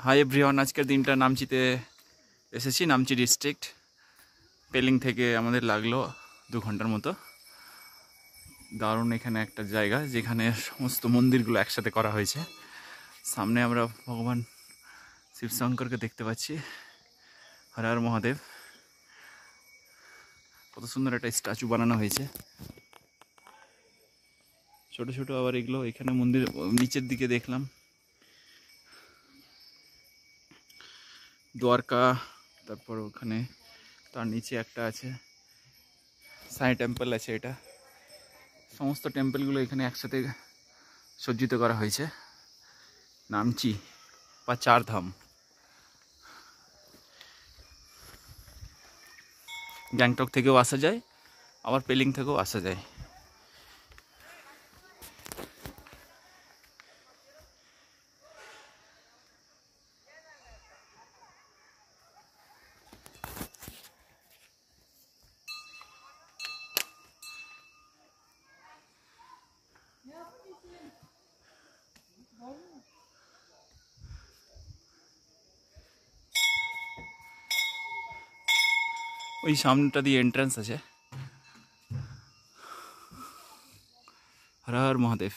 Hi everyone, আজকের দিনটা নামচিতে এসেছি। নামচি ডিস্ট্রিক্ট পেলিং থেকে আমাদের লাগলো 2 ঘন্টার মতো। দারুণ এখানে একটা জায়গা যেখানে সমস্ত মন্দিরগুলো একসাথে করা হয়েছে। সামনে আমরা ভগবান শিবশঙ্করকে দেখতে পাচ্ছি। হর হর মহাদেব। কত সুন্দর একটা স্ট্যাচু বানানো হয়েছে, ছোট ছোট। আবার এগুলো এখানে মন্দির নিচের দিকে দেখলাম দ্বারকা, তারপর ওখানে তার নিচে একটা আছে সাই টেম্পল আছে। এটা সমস্ত টেম্পলগুলো এখানে একসাথে সজ্জিত করা হয়েছে। নামচি বা 4 ধাম। গ্যাংটক থেকেও আসা যায়, আবার পেলিং থেকেও আসা যায়। ওই সামনেটা দিয়ে এন্ট্রান্স আছে। হর হর মহাদেব।